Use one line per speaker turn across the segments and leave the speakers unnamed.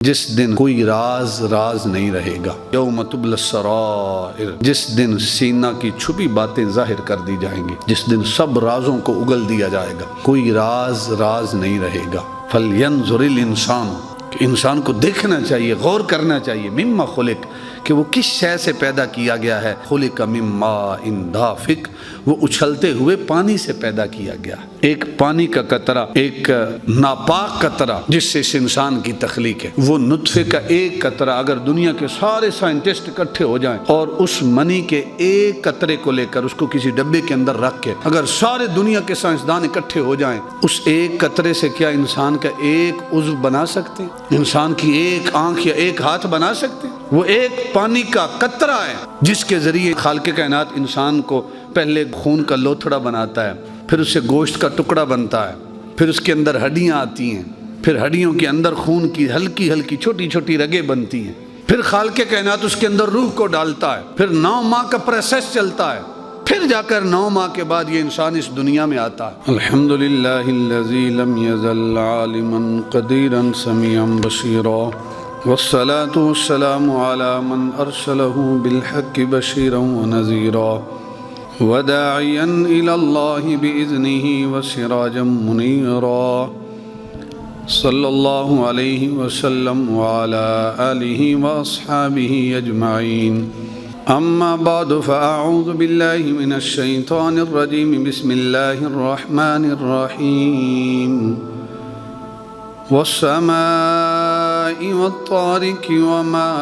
جس دن کوئی راز نہیں رہے گا، یوم تبلی السرائر، جس دن سینہ کی چھپی باتیں ظاہر کر دی جائیں گی، جس دن سب رازوں کو اگل دیا جائے گا، کوئی راز نہیں رہے گا۔ فَلْيَنْظُرِ الْإِنسَانُ، کہ انسان کو دیکھنا چاہیے، غور کرنا چاہیے، مما خلق، کہ وہ کس شے سے پیدا کیا گیا ہے۔ خلق من ماء دافق، وہ اچھلتے ہوئے پانی سے پیدا کیا گیا۔ ایک پانی کا قطرہ، ایک ناپاک قطرہ جس سے اس انسان کی تخلیق ہے، وہ نطفے کا ایک قطرہ اگر دنیا کے سارے سائنٹسٹ اکٹھے ہو جائیں اور اس منی کے ایک قطرے کو لے کر اس کو کسی ڈبے کے اندر رکھ کے اگر سارے دنیا کے سائنسدان اکٹھے ہو جائیں، اس ایک قطرے سے کیا انسان کا ایک عضو بنا سکتے ہیں؟ انسان کی ایک آنکھ یا ایک ہاتھ بنا سکتے ہیں؟ وہ ایک پانی کا قطرہ ہے جس کے ذریعے خالق کائنات انسان کو پہلے خون کا لوتھڑا بناتا ہے، پھر اس سے گوشت کا ٹکڑا بنتا ہے، پھر اس کے اندر ہڈیاں آتی ہیں، پھر ہڈیوں کے اندر خون کی ہلکی ہلکی چھوٹی چھوٹی رگیں بنتی ہیں، پھر خالق کائنات اس کے اندر روح کو ڈالتا ہے، پھر 9 ماہ کا پروسیس چلتا ہے، پھر جا کر 9 ماہ کے بعد یہ انسان اس دنیا میں آتا ہے۔ الحمدللہ الذی لم یزل عالما قدیرا سمیعا بصیرا، والصلاة والسلام علی من ارسلہ بالحق بشیرا ونذیرا، وداعیا الی اللہ بإذنہ وسراجا منیرا، صلی اللہ علیہ وسلم وعلی آلہ واصحابہ اجمعین۔ اما بعد فاعوذ باللہ من الشیطان الرجیم، بسم اللہ الرحمن الرحیم، والسماء والطارق وما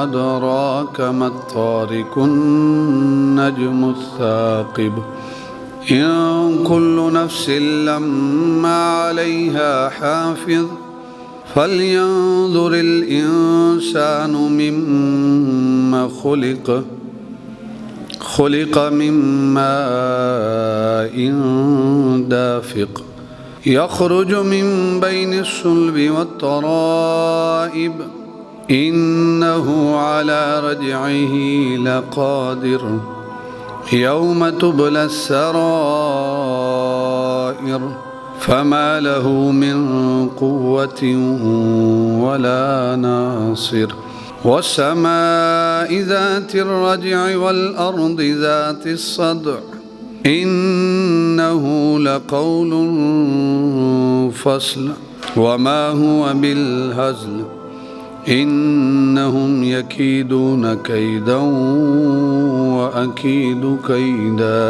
أدراك ما الطارق، النجم الثاقب، إن كل نفس لما عليها حافظ، فلينظر الإنسان مما خلق، خلق من ماء دافق، يخرج من بين الصلب والترائب، إنه على رجعه لقادر، يوم تبلى السرائر، فما له من قوة ولا ناصر، والسماء ذات الرجع والأرض ذات الصدع، إنه لقول فصل وما هو بالهزل، إنهم يكيدون كيدا وأكيد كيدا،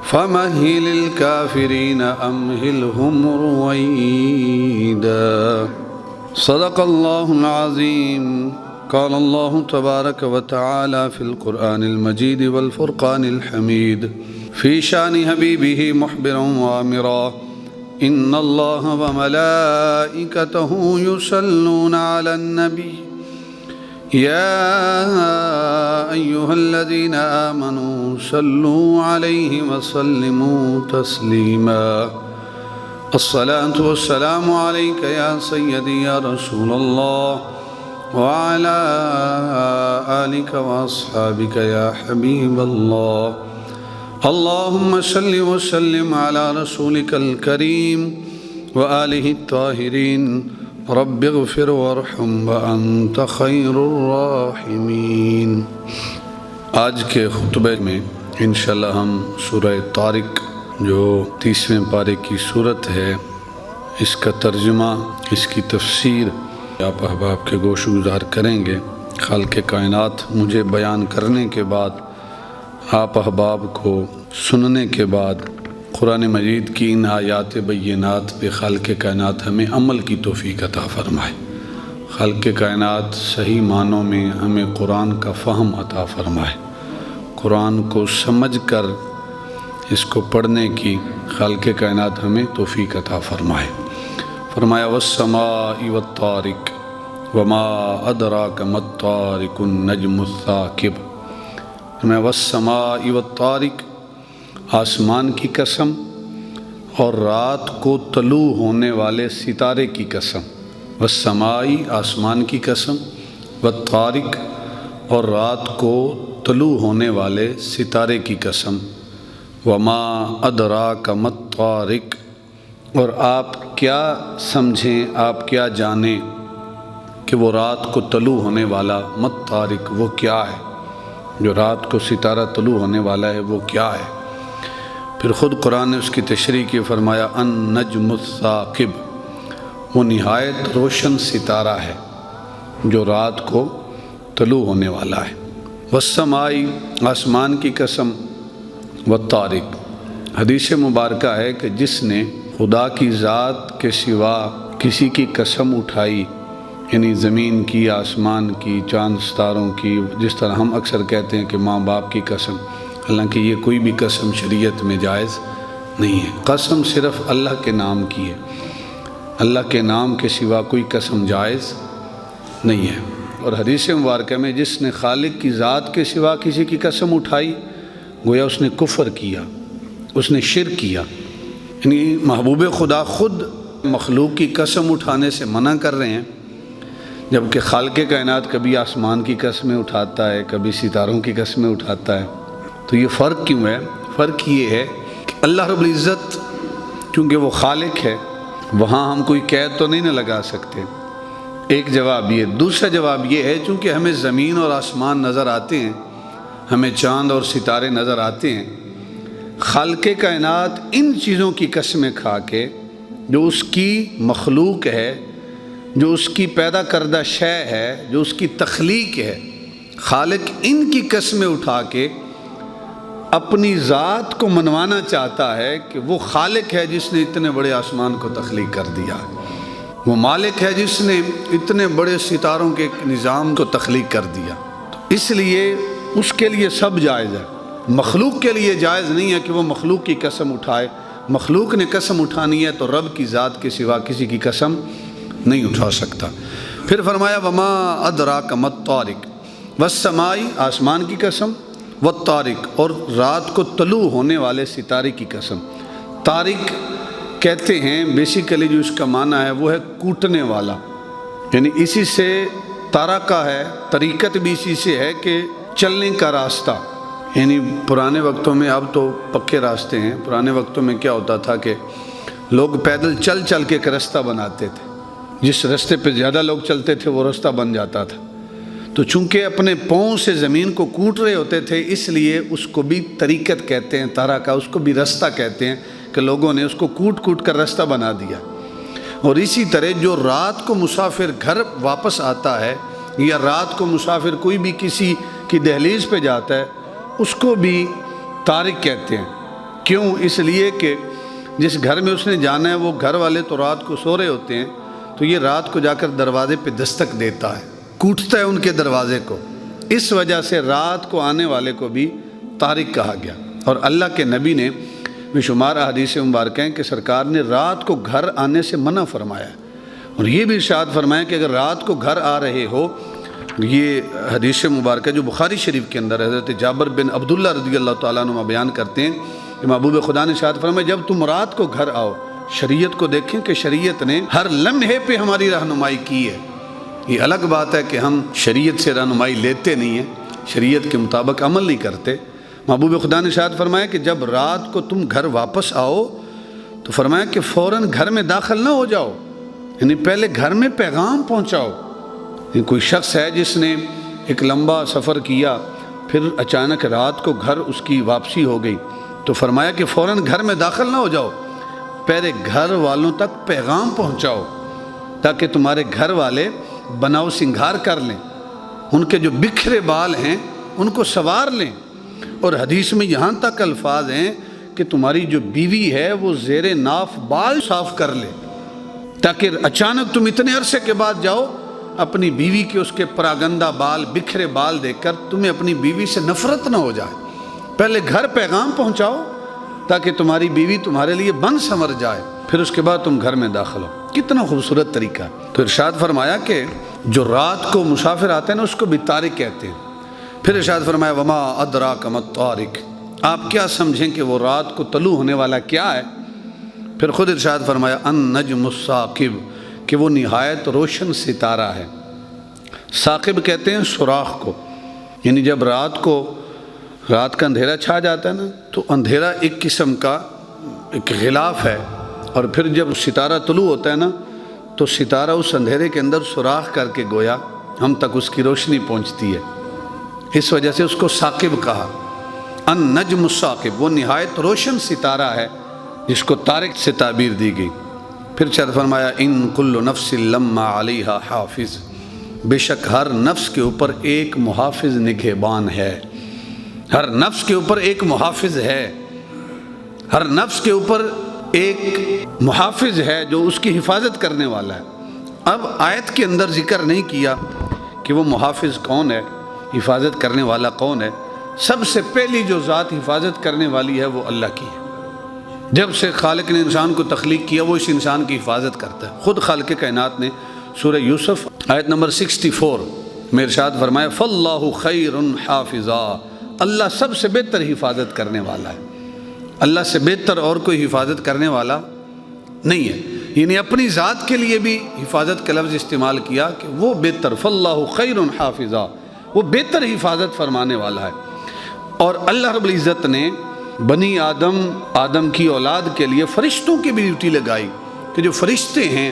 فمهل الكافرين أمهلهم رويدا، صدق الله العظيم۔ قال الله تبارك وتعالى في القرآن المجيد والفرقان الحميد في شان حبيبه مخبرا وآمرا، إن الله وملائكته يصلون على النبي، يا أيها الذين آمنوا صلوا عليه وسلموا تسليما، الصلاة والسلام عليك يا سيدي يا رسول الله، وعلى آلك وأصحابك يا حبيب الله، اللهم صل وسلم على رسولك الكريم وآله الطاهرين، رب اغفر وارحم وأنت خير الراحمين۔ آج کے خطبے میں انشاءاللہ ہم سورہ طارق جو 30ویں پارے کی صورت ہے، اس کا ترجمہ، اس کی تفسیر آپ احباب کے گوش گزار کریں گے۔ خالق کائنات مجھے بیان کرنے کے بعد، آپ احباب کو سننے کے بعد، قرآن مجید کی ان آیات بینات پہ خالق کائنات ہمیں عمل کی توفیق عطا فرمائے۔ خالق کائنات صحیح معنوں میں ہمیں قرآن کا فہم عطا فرمائے، قرآن کو سمجھ کر اس کو پڑھنے کی خالق کائنات ہمیں توفیق عطا فرمائے۔ فرمایا والسماء والطارق وما ادراک ما الطارق النجم الثاقب، فرمایا والسماء والطارق، آسمان کی قسم اور رات کو طلوع ہونے والے ستارے کی قسم، والسماء آسمان کی قسم، والطارق اور رات کو طلوع ہونے والے ستارے کی قسم، وما ادراک ما الطارق، اور آپ کیا سمجھیں، آپ کیا جانیں کہ وہ رات کو طلوع ہونے والا مت طارق وہ کیا ہے، جو رات کو ستارہ طلوع ہونے والا ہے وہ کیا ہے۔ پھر خود قرآن نے اس کی تشریح کی، فرمایا النجم الثاقب، وہ نہایت روشن ستارہ ہے جو رات کو طلوع ہونے والا ہے۔ والسماء، آسمان کی قسم، والطارق، حدیث مبارکہ ہے کہ جس نے خدا کی ذات کے سوا کسی کی قسم اٹھائی، یعنی زمین کی، آسمان کی، چاند ستاروں کی، جس طرح ہم اکثر کہتے ہیں کہ ماں باپ کی قسم، حالانکہ یہ کوئی بھی قسم شریعت میں جائز نہیں ہے۔ قسم صرف اللہ کے نام کی ہے، اللہ کے نام کے سوا کوئی قسم جائز نہیں ہے۔ اور حدیث مبارکہ میں جس نے خالق کی ذات کے سوا کسی کی قسم اٹھائی، گویا اس نے کفر کیا، اس نے شرک کیا۔ یعنی محبوب خدا خود مخلوق کی قسم اٹھانے سے منع کر رہے ہیں، جبکہ خالق کائنات کبھی آسمان کی قسمیں اٹھاتا ہے، کبھی ستاروں کی قسمیں اٹھاتا ہے۔ تو یہ فرق کیوں ہے؟ فرق یہ ہے کہ اللہ رب العزت چونکہ وہ خالق ہے، وہاں ہم کوئی قید تو نہیں نہ لگا سکتے، ایک جواب یہ۔ دوسرا جواب یہ ہے چونکہ ہمیں زمین اور آسمان نظر آتے ہیں، ہمیں چاند اور ستارے نظر آتے ہیں، خالق کائنات ان چیزوں کی قسمیں کھا کے جو اس کی مخلوق ہے، جو اس کی پیدا کردہ شے ہے، جو اس کی تخلیق ہے، خالق ان کی قسمیں اٹھا کے اپنی ذات کو منوانا چاہتا ہے کہ وہ خالق ہے جس نے اتنے بڑے آسمان کو تخلیق کر دیا، وہ مالک ہے جس نے اتنے بڑے ستاروں کے نظام کو تخلیق کر دیا۔ تو اس لیے اس کے لیے سب جائز ہے، مخلوق کے لیے جائز نہیں ہے کہ وہ مخلوق کی قسم اٹھائے۔ مخلوق نے قسم اٹھانی ہے تو رب کی ذات کے سوا کسی کی قسم نہیں اٹھا سکتا۔ پھر فرمایا وما ادراک ما الطارق، والسماء، آسمان کی قسم، والطارق، اور رات کو طلوع ہونے والے ستارے کی قسم۔ طارق کہتے ہیں بیسیکلی جو اس کا معنی ہے وہ ہے کوٹنے والا، یعنی اسی سے تارکہ ہے، طریقت بھی اسی سے ہے کہ چلنے کا راستہ۔ یعنی پرانے وقتوں میں، اب تو پکے راستے ہیں، پرانے وقتوں میں کیا ہوتا تھا کہ لوگ پیدل چل چل کے ایک راستہ بناتے تھے، جس راستے پہ زیادہ لوگ چلتے تھے وہ راستہ بن جاتا تھا۔ تو چونکہ اپنے پاؤں سے زمین کو کوٹ رہے ہوتے تھے، اس لیے اس کو بھی طریقت کہتے ہیں، تارکہ، اس کو بھی راستہ کہتے ہیں کہ لوگوں نے اس کو کوٹ کوٹ کر راستہ بنا دیا۔ اور اسی طرح جو رات کو مسافر گھر واپس آتا ہے، یا رات کو مسافر کوئی بھی کسی کی دہلیز پہ جاتا ہے، اس کو بھی طارق کہتے ہیں۔ کیوں؟ اس لیے کہ جس گھر میں اس نے جانا ہے وہ گھر والے تو رات کو سو رہے ہوتے ہیں، تو یہ رات کو جا کر دروازے پہ دستک دیتا ہے، کوٹتا ہے ان کے دروازے کو، اس وجہ سے رات کو آنے والے کو بھی طارق کہا گیا۔ اور اللہ کے نبی نے بے شمار احادیث مبارکہ ہیں کہ سرکار نے رات کو گھر آنے سے منع فرمایا ہے، اور یہ بھی ارشاد فرمایا کہ اگر رات کو گھر آ رہے ہو، یہ حدیث مبارکہ جو بخاری شریف کے اندر حضرت جابر بن عبداللہ رضی اللہ تعالیٰ عنہ بیان کرتے ہیں کہ محبوب خدا نے ارشاد فرمایا جب تم رات کو گھر آؤ، شریعت کو دیکھیں کہ شریعت نے ہر لمحے پہ ہماری رہنمائی کی ہے۔ یہ الگ بات ہے کہ ہم شریعت سے رہنمائی لیتے نہیں ہیں، شریعت کے مطابق عمل نہیں کرتے۔ محبوب خدا نے ارشاد فرمایا کہ جب رات کو تم گھر واپس آؤ تو فرمایا کہ فوراً گھر میں داخل نہ ہو جاؤ، یعنی پہلے گھر میں پیغام پہنچاؤ۔ کوئی شخص ہے جس نے ایک لمبا سفر کیا، پھر اچانک رات کو گھر اس کی واپسی ہو گئی، تو فرمایا کہ فوراً گھر میں داخل نہ ہو جاؤ، پہلے گھر والوں تک پیغام پہنچاؤ تاکہ تمہارے گھر والے بناؤ سنگھار کر لیں، ان کے جو بکھرے بال ہیں ان کو سنوار لیں۔ اور حدیث میں یہاں تک الفاظ ہیں کہ تمہاری جو بیوی ہے وہ زیر ناف بال صاف کر لے، تاکہ اچانک تم اتنے عرصے کے بعد جاؤ اپنی بیوی کے اس کے پراگندہ بال، بکھرے بال دیکھ کر تمہیں اپنی بیوی سے نفرت نہ ہو جائے۔ پہلے گھر پیغام پہنچاؤ تاکہ تمہاری بیوی تمہارے لیے بن سنور جائے، پھر اس کے بعد تم گھر میں داخل ہو۔ کتنا خوبصورت طریقہ ہے۔ تو ارشاد فرمایا کہ جو رات کو مسافر آتے ہیں نا اس کو بھی طارق کہتے ہیں۔ پھر ارشاد فرمایا وما ادراک ما الطارق، آپ کیا سمجھیں کہ وہ رات کو طلوع ہونے والا کیا ہے؟ پھر خود ارشاد فرمایا النجم الثاقب، کہ وہ نہایت روشن ستارہ ہے۔ ثاقب کہتے ہیں سوراخ کو، یعنی جب رات کا اندھیرا چھا جاتا ہے نا، تو اندھیرا ایک قسم کا ایک غلاف ہے، اور پھر جب ستارہ طلوع ہوتا ہے نا تو ستارہ اس اندھیرے کے اندر سوراخ کر کے گویا ہم تک اس کی روشنی پہنچتی ہے، اس وجہ سے اس کو ثاقب کہا۔ النجم الثاقب، وہ نہایت روشن ستارہ ہے جس کو طارق سے تعبیر دی گئی۔ پھر چرت فرمایا ان کل نفس لما علیہا حافظ، بے شک ہر نفس کے اوپر ایک محافظ نگہبان ہے، ہر نفس کے اوپر ایک محافظ ہے، ہر نفس کے اوپر ایک محافظ ہے جو اس کی حفاظت کرنے والا ہے۔ اب آیت کے اندر ذکر نہیں کیا کہ وہ محافظ کون ہے، حفاظت کرنے والا کون ہے۔ سب سے پہلی جو ذات حفاظت کرنے والی ہے وہ اللہ کی ہے۔ جب سے خالق نے انسان کو تخلیق کیا وہ اس انسان کی حفاظت کرتا ہے۔ خود خالق کائنات نے سورہ یوسف آیت نمبر 64 میں ارشاد فرمایا فاللہ خیر حافظا، اللہ سب سے بہتر حفاظت کرنے والا ہے، اللہ سے بہتر اور کوئی حفاظت کرنے والا نہیں ہے۔ یعنی اپنی ذات کے لیے بھی حفاظت کا لفظ استعمال کیا کہ وہ بہتر، فاللہ خیر حافظا، وہ بہتر حفاظت فرمانے والا ہے۔ اور اللہ رب العزت نے بنی آدم کی اولاد کے لیے فرشتوں کی بھی ڈیوٹی لگائی کہ جو فرشتے ہیں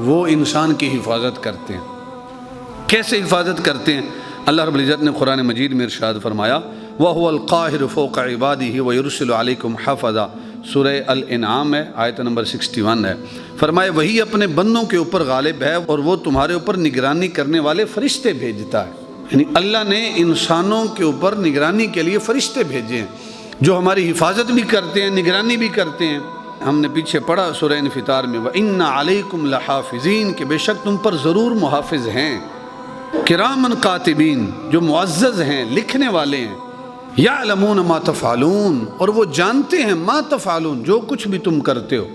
وہ انسان کی حفاظت کرتے ہیں۔ کیسے حفاظت کرتے ہیں؟ اللہ رب العزت نے قرآن مجید میں ارشاد فرمایا وَهُوَ الْقَاهِرُ فَوْقَ عِبَادِهِ وَيُرْسِلُ عَلَيْكُمْ حَفَظًا، سورہ الانعام ہے، آیت نمبر 61 ہے۔ فرمایا وہی اپنے بندوں کے اوپر غالب ہے اور وہ تمہارے اوپر نگرانی کرنے والے فرشتے بھیجتا ہے۔ یعنی اللہ نے انسانوں کے اوپر نگرانی کے لیے فرشتے بھیجے ہیں جو ہماری حفاظت بھی کرتے ہیں، نگرانی بھی کرتے ہیں۔ ہم نے پیچھے پڑھا سورہ انفطار میں وَإِنَّ عَلَيْكُمْ لَحَافِظِينَ کہ بے شک تم پر ضرور محافظ ہیں، کرامن کاتبین جو معزز ہیں، لکھنے والے ہیں، یعلمون ما تفعلون اور وہ جانتے ہیں ما تفعلون جو کچھ بھی تم کرتے ہو،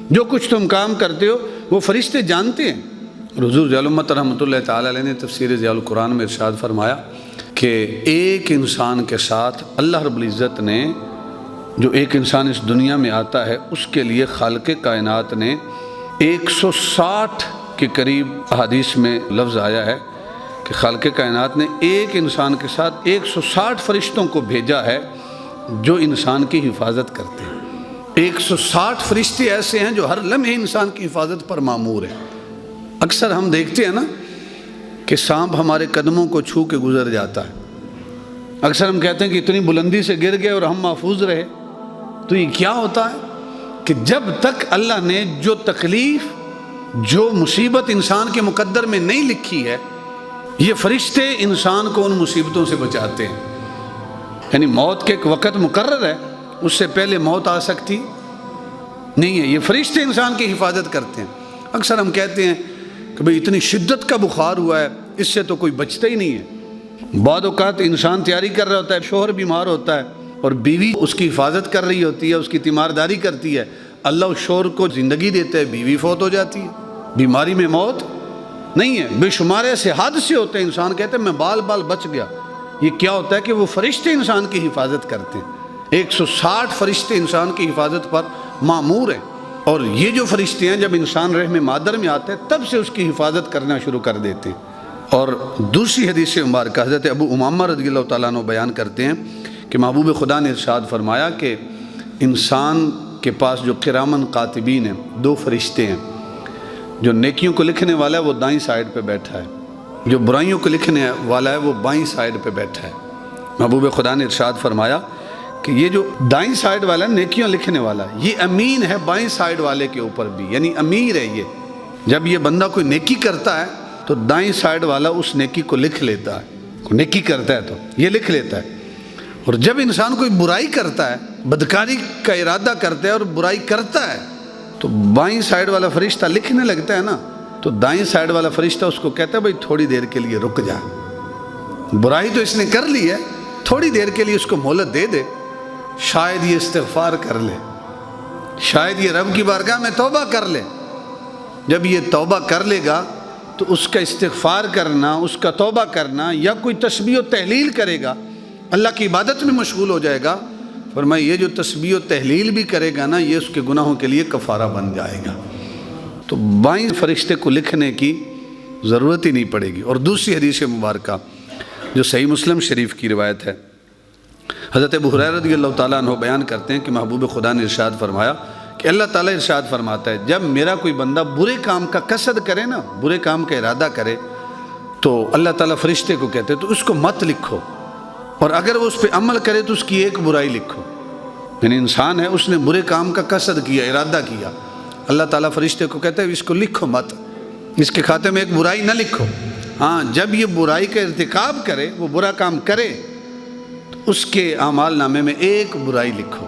جو کچھ تم کام کرتے ہو وہ فرشتے جانتے ہیں۔ حضور ضیاء الامت رحمۃ اللہ تعالی علیہ نے تفسیر ضیاء القرآن میں ارشاد فرمایا کہ ایک انسان کے ساتھ اللہ رب العزت نے، جو ایک انسان اس دنیا میں آتا ہے اس کے لیے خالق کائنات نے 160 کے قریب احادیث میں لفظ آیا ہے کہ خالق کائنات نے ایک انسان کے ساتھ 160 فرشتوں کو بھیجا ہے جو انسان کی حفاظت کرتے ہیں۔ 160 فرشتے ایسے ہیں جو ہر لمحے انسان کی حفاظت پر مامور ہیں۔ اکثر ہم دیکھتے ہیں نا کہ سانپ ہمارے قدموں کو چھو کے گزر جاتا ہے، اکثر ہم کہتے ہیں کہ اتنی بلندی سے گر گئے اور ہم محفوظ رہے، تو یہ کیا ہوتا ہے کہ جب تک اللہ نے جو تکلیف، جو مصیبت انسان کے مقدر میں نہیں لکھی ہے، یہ فرشتے انسان کو ان مصیبتوں سے بچاتے ہیں۔ یعنی موت کے ایک وقت مقرر ہے، اس سے پہلے موت آ سکتی نہیں ہے، یہ فرشتے انسان کی حفاظت کرتے ہیں۔ اکثر ہم کہتے ہیں کہ بھئی اتنی شدت کا بخار ہوا ہے، اس سے تو کوئی بچتا ہی نہیں ہے۔ بعض اوقات انسان تیاری کر رہا ہوتا ہے، شوہر بیمار ہوتا ہے اور بیوی اس کی حفاظت کر رہی ہوتی ہے، اس کی تیمارداری کرتی ہے، اللہ اس شوہر کو زندگی دیتا ہے، بیوی فوت ہو جاتی ہے۔ بیماری میں موت نہیں ہے، بے شمار ایسے حادثے ہوتے ہیں، انسان کہتے ہیں میں بال بچ گیا۔ یہ کیا ہوتا ہے کہ وہ فرشتے انسان کی حفاظت کرتے ہیں۔ 160 فرشتے انسان کی حفاظت پر مامور ہیں، اور یہ جو فرشتے ہیں جب انسان رحم مادر میں آتے ہیں تب سے اس کی حفاظت کرنا شروع کر دیتے ہیں۔ اور دوسری حدیث مبارکہ حضرت ابو امامہ رضی اللہ تعالیٰ عنہ بیان کرتے ہیں کہ محبوب خدا نے ارشاد فرمایا کہ انسان کے پاس جو کرامن کاتبین ہیں، 2 فرشتے ہیں، جو نیکیوں کو لکھنے والا ہے وہ دائیں سائیڈ پہ بیٹھا ہے، جو برائیوں کو لکھنے والا ہے وہ بائیں سائیڈ پہ بیٹھا ہے۔ محبوب خدا نے ارشاد فرمایا کہ یہ جو دائیں سائیڈ والا ہے، نیکیوں لکھنے والا، یہ امین ہے بائیں سائیڈ والے کے اوپر بھی، یعنی امیر ہے یہ۔ جب یہ بندہ کوئی نیکی کرتا ہے تو دائیں سائیڈ والا اس نیکی کو لکھ لیتا ہے، کوئی نیکی کرتا ہے تو یہ لکھ لیتا ہے، اور جب انسان کوئی برائی کرتا ہے، بدکاری کا ارادہ کرتا ہے اور برائی کرتا ہے تو بائیں سائیڈ والا فرشتہ لکھنے لگتا ہے نا، تو دائیں سائیڈ والا فرشتہ اس کو کہتا ہے بھائی تھوڑی دیر کے لیے رک جا، برائی تو اس نے کر لی ہے، تھوڑی دیر کے لیے اس کو مہلت دے دے، شاید یہ استغفار کر لے، شاید یہ رب کی بارگاہ میں توبہ کر لے۔ جب یہ توبہ کر لے گا تو اس کا استغفار کرنا، اس کا توبہ کرنا، یا کوئی تسبیح و تحلیل کرے گا، اللہ کی عبادت میں مشغول ہو جائے گا، فرمایا یہ جو تسبیح و تحلیل بھی کرے گا نا، یہ اس کے گناہوں کے لیے کفارہ بن جائے گا۔ تو بائیں فرشتے کو لکھنے کی ضرورت ہی نہیں پڑے گی۔ اور دوسری حدیث مبارکہ جو صحیح مسلم شریف کی روایت ہے، حضرت ابو ہریرہ رضی اللہ تعالیٰ عنہ بیان کرتے ہیں کہ محبوب خدا نے ارشاد فرمایا کہ اللہ تعالیٰ ارشاد فرماتا ہے جب میرا کوئی بندہ برے کام کا قصد کرے نا، برے کام کا ارادہ کرے، تو اللہ تعالیٰ فرشتے کو کہتے تو اس کو مت لکھو، اور اگر وہ اس پہ عمل کرے تو اس کی ایک برائی لکھو۔ یعنی انسان ہے، اس نے برے کام کا قصد کیا، ارادہ کیا، اللہ تعالیٰ فرشتے کو کہتے ہیں اس کو لکھو مت، اس کے کھاتے میں ایک برائی نہ لکھو۔ ہاں جب یہ برائی کا ارتکاب کرے، وہ برا کام کرے، تو اس کے اعمال نامے میں ایک برائی لکھو۔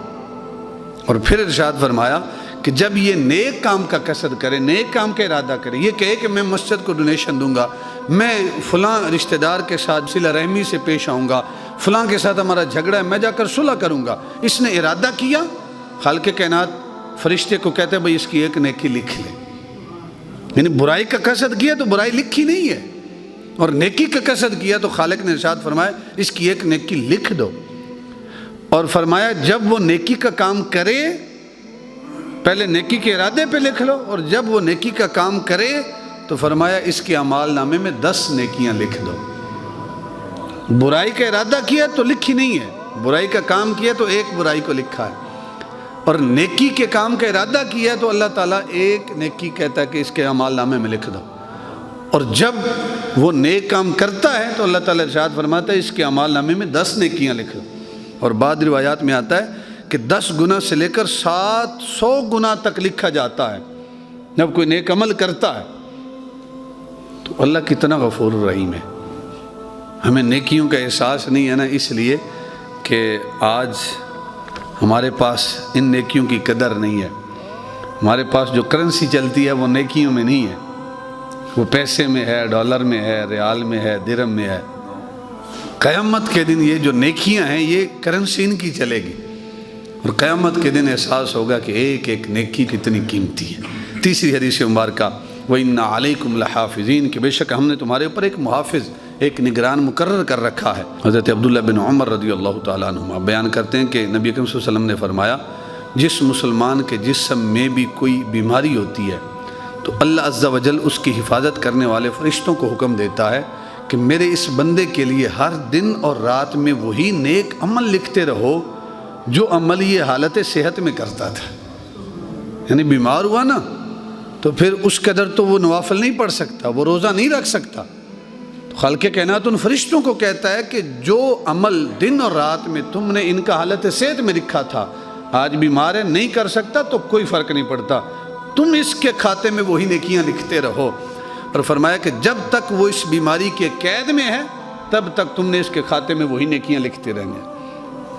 اور پھر ارشاد فرمایا کہ جب یہ نیک کام کا قصد کرے، نیک کام کا ارادہ کرے، یہ کہے کہ میں مسجد کو ڈونیشن دوں گا، میں فلاں رشتہ دار کے ساتھ صلہ رحمی سے پیش آؤں گا، فلاں کے ساتھ ہمارا جھگڑا ہے میں جا کر صلح کروں گا، اس نے ارادہ کیا، خالق کائنات فرشتے کو کہتے ہیں بھئی اس کی ایک نیکی لکھ لے۔ یعنی برائی کا قصد کیا تو برائی لکھی نہیں ہے، اور نیکی کا قصد کیا تو خالق نے ارشاد فرمایا اس کی ایک نیکی لکھ دو۔ اور فرمایا جب وہ نیکی کا کام کرے، پہلے نیکی کے ارادے پہ لکھ لو، اور جب وہ نیکی کا کام کرے تو فرمایا اس کے اعمال نامے میں 10 نیکیاں لکھ دو۔ برائی کا ارادہ کیا تو لکھی نہیں ہے، برائی کا کام کیا تو ایک برائی کو لکھا ہے، اور نیکی کے کام کا ارادہ کیا تو اللہ تعالیٰ ایک نیکی کہتا ہے کہ اس کے اعمال نامے میں لکھ دو، اور جب وہ نیک کام کرتا ہے تو اللہ تعالیٰ ارشاد فرماتا ہے اس کے اعمال نامے میں 10 نیکیاں لکھ دو۔ اور بعض روایات میں آتا ہے کہ 10 گنا سے لے کر 700 گنا تک لکھا جاتا ہے جب کوئی نیک عمل کرتا ہے۔ تو اللہ کتنا غفور الرحیم ہے، ہمیں نیکیوں کا احساس نہیں ہے نا، اس لیے کہ آج ہمارے پاس ان نیکیوں کی قدر نہیں ہے۔ ہمارے پاس جو کرنسی چلتی ہے وہ نیکیوں میں نہیں ہے، وہ پیسے میں ہے، ڈالر میں ہے، ریال میں ہے، درہم میں ہے۔ قیامت کے دن یہ جو نیکیاں ہیں یہ کرنسی ان کی چلے گی، اور قیامت کے دن احساس ہوگا کہ ایک ایک نیکی کتنی قیمتی ہے۔ تیسری حدیث مبارکہ وَإِنَّ عَلَيْكُمْ لَحَافِظِينَ کہ بے شک ہم نے تمہارے اوپر ایک محافظ، ایک نگران مقرر کر رکھا ہے۔ حضرت عبداللہ بن عمر رضی اللہ تعالیٰ عنہما بیان کرتے ہیں کہ نبی اکرم صلی اللہ علیہ وسلم نے فرمایا جس مسلمان کے جسم میں بھی کوئی بیماری ہوتی ہے تو اللہ عز و جل اس کی حفاظت کرنے والے فرشتوں کو حکم دیتا ہے کہ میرے اس بندے کے لیے ہر دن اور رات میں وہی نیک عمل لکھتے رہو جو عمل یہ حالت صحت میں کرتا تھا۔ یعنی بیمار ہوا نا تو پھر اس قدر تو وہ نوافل نہیں پڑھ سکتا، وہ روزہ نہیں رکھ سکتا، تو خالق کائنات ان فرشتوں کو کہتا ہے کہ جو عمل دن اور رات میں تم نے ان کا حالت صحت میں لکھا تھا آج بیمار ہے نہیں کر سکتا تو کوئی فرق نہیں پڑتا، تم اس کے کھاتے میں وہی نیکیاں لکھتے رہو۔ اور فرمایا کہ جب تک وہ اس بیماری کے قید میں ہے تب تک تم نے اس کے کھاتے میں وہی نیکیاں لکھتے رہنے۔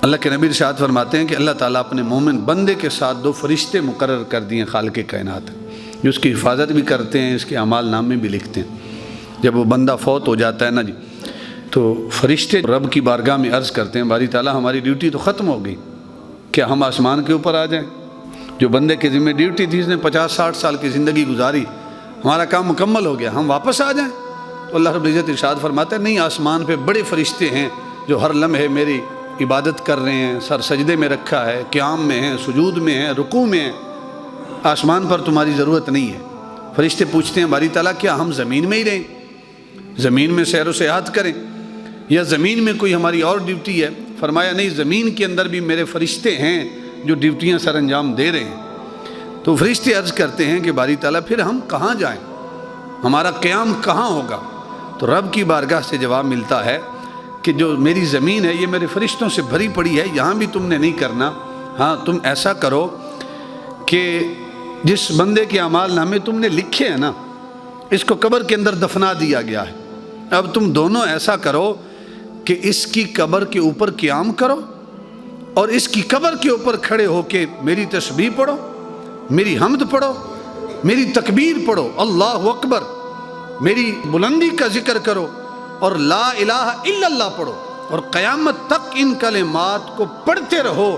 اللہ کے نبی ارشاد فرماتے ہیں کہ اللہ تعالیٰ اپنے مومن بندے کے ساتھ 2 فرشتے مقرر کر دیے خالق کائنات، جو اس کی حفاظت بھی کرتے ہیں، اس کے اعمال نامے بھی لکھتے ہیں۔ جب وہ بندہ فوت ہو جاتا ہے نا جی تو فرشتے رب کی بارگاہ میں عرض کرتے ہیں باری تعالیٰ ہماری ڈیوٹی تو ختم ہو گئی، کیا ہم آسمان کے اوپر آ جائیں؟ جو بندے کے ذمہ ڈیوٹی تھی، اس نے 50-60 سال کی زندگی گزاری، ہمارا کام مکمل ہو گیا، ہم واپس آ جائیں؟ تو اللہ رب العزت ارشاد فرماتا ہے نہیں، آسمان پہ بڑے فرشتے ہیں جو ہر لمحے میری عبادت کر رہے ہیں، سر سجدے میں رکھا ہے، قیام میں ہیں، سجود میں ہیں، رکوع میں ہیں، آسمان پر تمہاری ضرورت نہیں ہے۔ فرشتے پوچھتے ہیں باری تعالیٰ کیا ہم زمین میں ہی رہیں، زمین میں سیر و سیاحت کریں، یا زمین میں کوئی ہماری اور ڈیوٹی ہے؟ فرمایا نہیں، زمین کے اندر بھی میرے فرشتے ہیں جو ڈیوٹیاں سر انجام دے رہے ہیں۔ تو فرشتے عرض کرتے ہیں کہ باری تعالیٰ پھر ہم کہاں جائیں، ہمارا قیام کہاں ہوگا؟ تو رب کی بارگاہ سے جواب ملتا ہے کہ جو میری زمین ہے یہ میرے فرشتوں سے بھری پڑی ہے، یہاں بھی تم نے نہیں کرنا، ہاں تم ایسا کرو کہ جس بندے کے اعمال نامے تم نے لکھے ہیں نا اس کو قبر کے اندر دفنا دیا گیا ہے، اب تم دونوں ایسا کرو کہ اس کی قبر کے اوپر قیام کرو اور اس کی قبر کے اوپر کھڑے ہو کے میری تسبیح پڑھو، میری حمد پڑھو، میری تکبیر پڑھو، اللہ اکبر، میری بلندی کا ذکر کرو اور لا الہ الا اللہ پڑھو، اور قیامت تک ان کلمات کو پڑھتے رہو،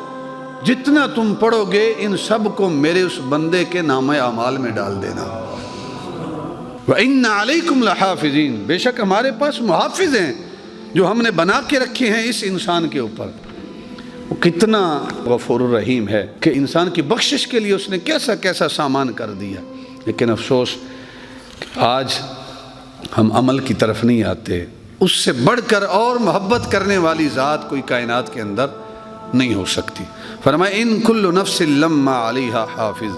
جتنا تم پڑھو گے ان سب کو میرے اس بندے کے نامہ اعمال میں ڈال دینا۔ وَإِنَّ عَلَيْكُمْ لَحَافِظِينَ بے شک ہمارے پاس محافظ ہیں جو ہم نے بنا کے رکھے ہیں اس انسان کے اوپر۔ وہ کتنا غفور الرحیم ہے کہ انسان کی بخشش کے لیے اس نے کیسا کیسا سامان کر دیا، لیکن افسوس آج ہم عمل کی طرف نہیں آتے۔ اس سے بڑھ کر اور محبت کرنے والی ذات کوئی کائنات کے اندر نہیں ہو سکتی۔ فرمایا ان کل نفس لما علیہا حافظ،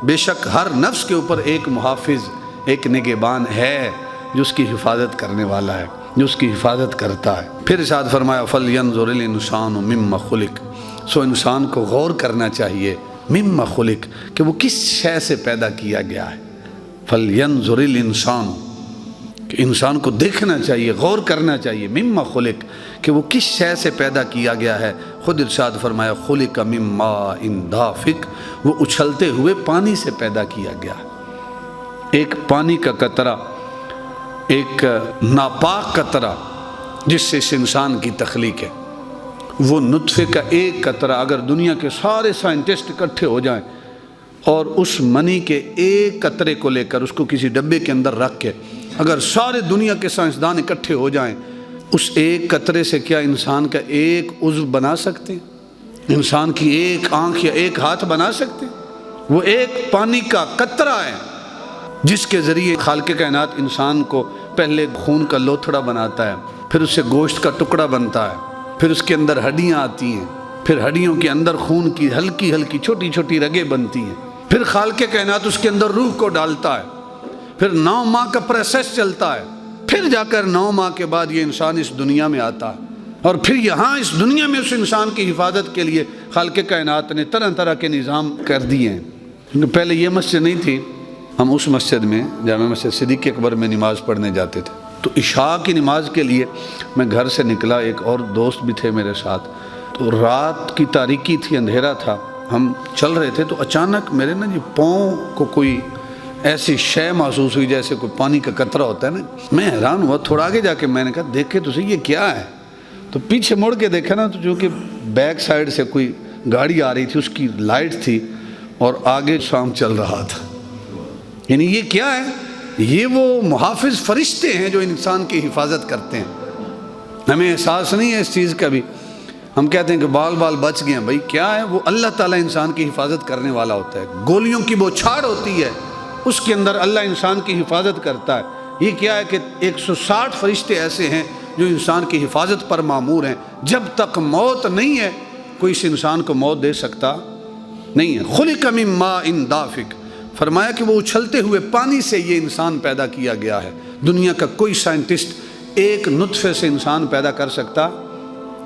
بے شک ہر نفس کے اوپر ایک محافظ، ایک نگہبان ہے جو اس کی حفاظت کرنے والا ہے، جو اس کی حفاظت کرتا ہے۔ پھر ارشاد فرمایا فَلْيَنْظُرِ الْإِنسَانُ مِمَّا خُلِقَ، سو انسان کو غور کرنا چاہیے مما خلق، کہ وہ کس شے سے پیدا کیا گیا ہے۔ فَلْيَنْظُرِ الْإِنسَانُ، کہ انسان کو دیکھنا چاہیے، غور کرنا چاہیے مما خلق، کہ وہ کس شے سے پیدا کیا گیا ہے۔ خود ارشاد فرمایا خلق من ماء دافق، وہ اچھلتے ہوئے پانی سے پیدا کیا گیا ہے۔ ایک پانی کا قطرہ، ایک ناپاک قطرہ جس سے اس انسان کی تخلیق ہے، وہ نطفے کا ایک قطرہ اگر دنیا کے سارے سائنٹسٹ اکٹھے ہو جائیں اور اس منی کے ایک قطرے کو لے کر اس کو کسی ڈبے کے اندر رکھ کے اگر سارے دنیا کے سائنسدان اکٹھے ہو جائیں، اس ایک قطرے سے کیا انسان کا ایک عضو بنا سکتے ہیں؟ انسان کی ایک آنکھ یا ایک ہاتھ بنا سکتے ہیں؟ وہ ایک پانی کا قطرہ ہے جس کے ذریعے خالق کائنات انسان کو پہلے خون کا لوتھڑا بناتا ہے، پھر اس سے گوشت کا ٹکڑا بنتا ہے، پھر اس کے اندر ہڈیاں آتی ہیں، پھر ہڈیوں کے اندر خون کی ہلکی ہلکی چھوٹی چھوٹی رگیں بنتی ہیں، پھر خالق کائنات اس کے اندر روح کو ڈالتا ہے، پھر 9 ماہ کا پروسیس چلتا ہے، پھر جا کر 9 ماہ کے بعد یہ انسان اس دنیا میں آتا ہے، اور پھر یہاں اس دنیا میں اس انسان کی حفاظت کے لیے خالق کائنات نے طرح طرح کے نظام کر دیے ہیں۔ کیونکہ پہلے یہ مسجد نہیں تھی، ہم اس مسجد میں جامع مسجد صدیق اکبر میں نماز پڑھنے جاتے تھے، تو عشاء کی نماز کے لیے میں گھر سے نکلا، ایک اور دوست بھی تھے میرے ساتھ، تو رات کی تاریکی تھی، اندھیرا تھا، ہم چل رہے تھے، تو اچانک میرے نا پاؤں کو کوئی ایسی شے محسوس ہوئی جیسے کوئی پانی کا قطرہ ہوتا ہے نا۔ میں حیران ہوا، تھوڑا آگے جا کے میں نے کہا دیکھے تو صحیح یہ کیا ہے، تو پیچھے مڑ کے دیکھا نا، تو جو کہ بیک سائیڈ سے کوئی گاڑی آ رہی تھی، اس کی لائٹ تھی اور آگے شام چل رہا تھا۔ یعنی یہ کیا ہے؟ یہ وہ محافظ فرشتے ہیں جو انسان کی حفاظت کرتے ہیں۔ ہمیں احساس نہیں ہے اس چیز کا بھی، ہم کہتے ہیں کہ بال بچ گئے ہیں، بھائی کیا ہے؟ وہ اللہ تعالیٰ انسان کی حفاظت کرنے والا ہوتا ہے۔ گولیوں کی بوچھاڑ ہوتی ہے، اس کے اندر اللہ انسان کی حفاظت کرتا ہے۔ یہ کیا ہے کہ 160 فرشتے ایسے ہیں جو انسان کی حفاظت پر مامور ہیں۔ جب تک موت نہیں ہے کوئی اس انسان کو موت دے سکتا نہیں ہے۔ خلق من ماء دافق، فرمایا کہ وہ اچھلتے ہوئے پانی سے یہ انسان پیدا کیا گیا ہے۔ دنیا کا کوئی سائنٹسٹ ایک نطفے سے انسان پیدا کر سکتا؟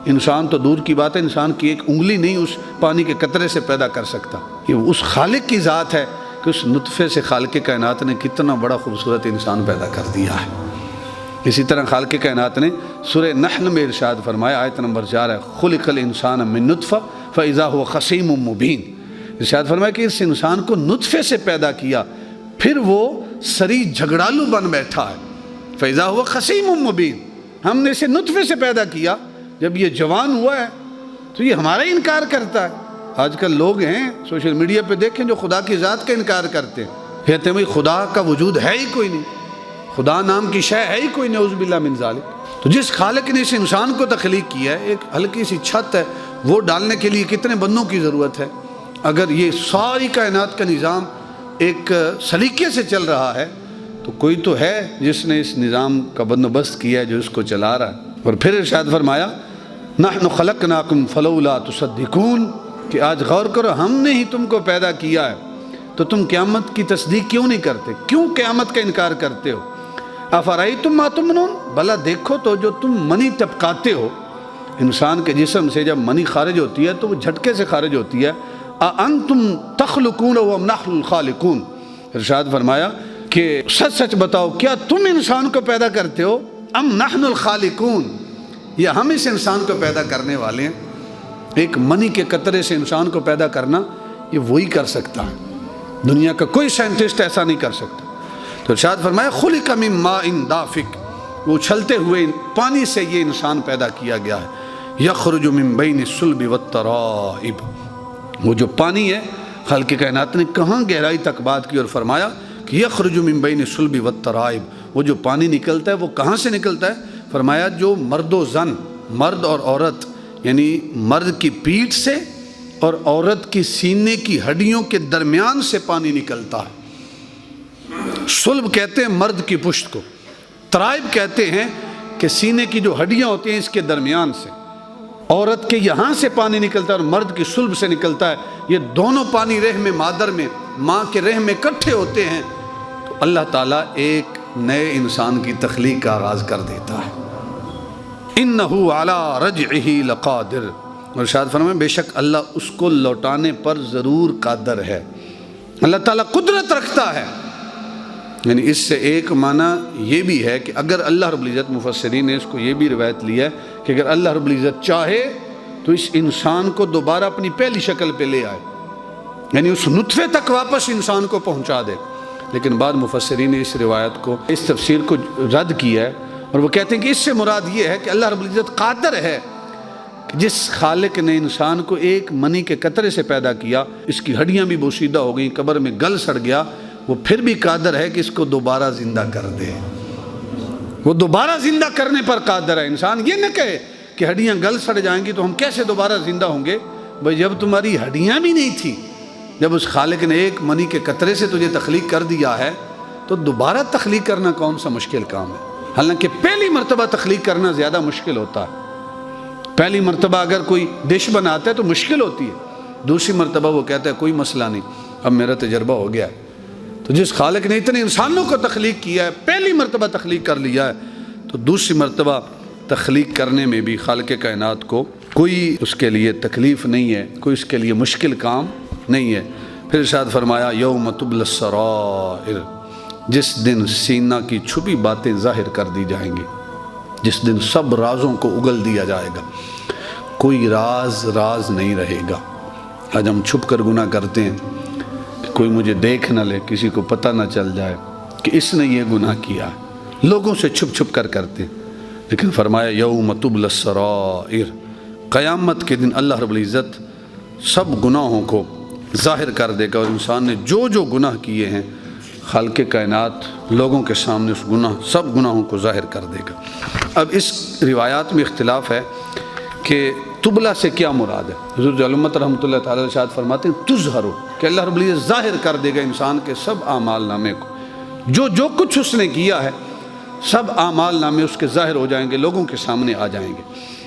انسان تو دور کی بات ہے، انسان کی ایک انگلی نہیں اس پانی کے قطرے سے پیدا کر سکتا۔ یہ اس خالق کی ذات ہے کہ اس نطفے سے خالق کائنات نے کتنا بڑا خوبصورت انسان پیدا کر دیا ہے۔ اسی طرح خالق کائنات نے سورہ نحل میں ارشاد فرمایا، آیت نمبر 4 ہے، خلق الانسان من نطفہ فاذا هو خصیم مبین۔ ارشاد فرمایا کہ اس انسان کو نطفے سے پیدا کیا، پھر وہ سری جھگڑالو بن بیٹھا ہے۔ فاذا هو خصیم مبین، ہم نے اسے نطفے سے پیدا کیا، جب یہ جوان ہوا ہے تو یہ ہمارا انکار کرتا ہے۔ آج کل لوگ ہیں سوشل میڈیا پہ دیکھیں جو خدا کی ذات کا انکار کرتے ہیں، کہتے ہیں بھائی خدا کا وجود ہے ہی کوئی نہیں، خدا نام کی شے ہے ہی کوئی، نعوذ باللہ من ذالک۔ تو جس خالق نے اس انسان کو تخلیق کیا ہے، ایک ہلکی سی چھت ہے، وہ ڈالنے کے لیے کتنے بندوں کی ضرورت ہے؟ اگر یہ ساری کائنات کا نظام ایک سلیقے سے چل رہا ہے تو کوئی تو ہے جس نے اس نظام کا بندوبست کیا ہے، جو اس کو چلا رہا ہے۔ اور پھر ارشاد فرمایا نحن خلقناکم فلولا تصدقون، کہ آج غور کرو، ہم نے ہی تم کو پیدا کیا ہے تو تم قیامت کی تصدیق کیوں نہیں کرتے؟ کیوں قیامت کا انکار کرتے ہو؟ افرأیتم ما تمنون، بھلا دیکھو تو جو تم منی ٹپکاتے ہو، انسان کے جسم سے جب منی خارج ہوتی ہے تو وہ جھٹکے سے خارج ہوتی ہے۔ اَأَنْتُمْ تَخْلُقُونَ وَأَمْ نَحْنُ الْخَالِقُونَ، ارشاد فرمایا کہ سچ سچ بتاؤ، کیا تم انسان کو پیدا کرتے ہو؟ ام نحن الخالقون، یا ہم اس انسان کو پیدا کرنے والے ہیں؟ ایک منی کے قطرے سے انسان کو پیدا کرنا یہ وہی کر سکتا ہے، دنیا کا کوئی سائنٹسٹ ایسا نہیں کر سکتا۔ تو ارشاد فرمایا خلق من ماء دافق، وہ اچھلتے ہوئے پانی سے یہ انسان پیدا کیا گیا ہے۔ یخرج من بین الصلب والترائب، وہ جو پانی ہے خالق کائنات نے کہاں گہرائی تک بات کی اور فرمایا کہ یخرج من بین الصلب والترائب، وہ جو پانی نکلتا ہے وہ کہاں سے نکلتا ہے؟ فرمایا جو مرد و زن، مرد اور عورت، یعنی مرد کی پیٹھ سے اور عورت کی سینے کی ہڈیوں کے درمیان سے پانی نکلتا ہے۔ صلب کہتے ہیں مرد کی پشت کو، ترائب کہتے ہیں کہ سینے کی جو ہڈیاں ہوتی ہیں اس کے درمیان سے، عورت کے یہاں سے پانی نکلتا ہے اور مرد کی صلب سے نکلتا ہے، یہ دونوں پانی رحم مادر میں، ماں کے رحم میں اکٹھے ہوتے ہیں تو اللہ تعالیٰ ایک نئے انسان کی تخلیق کا آغاز کر دیتا ہے۔ اِنَّهُ عَلَىٰ رَجْعِهِ لَقَادِرٌ، اور ارشاد فرمائیں بے شک اللہ اس کو لوٹانے پر ضرور قادر ہے۔ اللہ تعالیٰ قدرت رکھتا ہے، یعنی اس سے ایک معنی یہ بھی ہے کہ اگر اللہ رب العزت، مفسرین نے اس کو یہ بھی روایت لیا ہے کہ اگر اللہ رب العزت چاہے تو اس انسان کو دوبارہ اپنی پہلی شکل پہ لے آئے، یعنی اس نطفے تک واپس انسان کو پہنچا دے۔ لیکن بعض مفسرین نے اس روایت کو، اس تفسیر کو رد کیا ہے، اور وہ کہتے ہیں کہ اس سے مراد یہ ہے کہ اللہ رب العزت قادر ہے کہ جس خالق نے انسان کو ایک منی کے قطرے سے پیدا کیا، اس کی ہڈیاں بھی بوسیدہ ہو گئیں، قبر میں گل سڑ گیا، وہ پھر بھی قادر ہے کہ اس کو دوبارہ زندہ کر دے۔ وہ دوبارہ زندہ کرنے پر قادر ہے۔ انسان یہ نہ کہے کہ ہڈیاں گل سڑ جائیں گی تو ہم کیسے دوبارہ زندہ ہوں گے۔ بھئی جب تمہاری ہڈیاں بھی نہیں تھی، جب اس خالق نے ایک منی کے قطرے سے تجھے تخلیق کر دیا ہے تو دوبارہ تخلیق کرنا کون سا مشکل کام ہے؟ حالانکہ پہلی مرتبہ تخلیق کرنا زیادہ مشکل ہوتا ہے۔ پہلی مرتبہ اگر کوئی ڈش بناتا ہے تو مشکل ہوتی ہے، دوسری مرتبہ وہ کہتا ہے کوئی مسئلہ نہیں، اب میرا تجربہ ہو گیا ہے۔ تو جس خالق نے اتنے انسانوں کو تخلیق کیا ہے، پہلی مرتبہ تخلیق کر لیا ہے، تو دوسری مرتبہ تخلیق کرنے میں بھی خالق کائنات کو کوئی اس کے لیے تکلیف نہیں ہے، کوئی اس کے لیے مشکل کام نہیں ہے۔ پھر ارشاد فرمایا یوم تبلی السرائر، جس دن سینہ کی چھپی باتیں ظاہر کر دی جائیں گی، جس دن سب رازوں کو اگل دیا جائے گا، کوئی راز نہیں رہے گا۔ آج ہم چھپ کر گناہ کرتے ہیں کہ کوئی مجھے دیکھ نہ لے، کسی کو پتہ نہ چل جائے کہ اس نے یہ گناہ کیا ہے، لوگوں سے چھپ چھپ کر کرتے ہیں۔ لیکن فرمایا یوم تبلی السرائر، قیامت کے دن اللہ رب العزت سب گناہوں کو ظاہر کر دے گا، اور انسان نے جو گناہ کیے ہیں خالق کائنات لوگوں کے سامنے اس سب گناہوں کو ظاہر کر دے گا۔ اب اس روایات میں اختلاف ہے کہ تبلا سے کیا مراد ہے۔ حضور علامت رحمۃ اللہ تعالی ارشاد فرماتے ہیں تظہر، کہ اللہ رب العزت ظاہر کر دے گا انسان کے سب اعمال نامے کو، جو کچھ اس نے کیا ہے سب اعمال نامے اس کے ظاہر ہو جائیں گے، لوگوں کے سامنے آ جائیں گے۔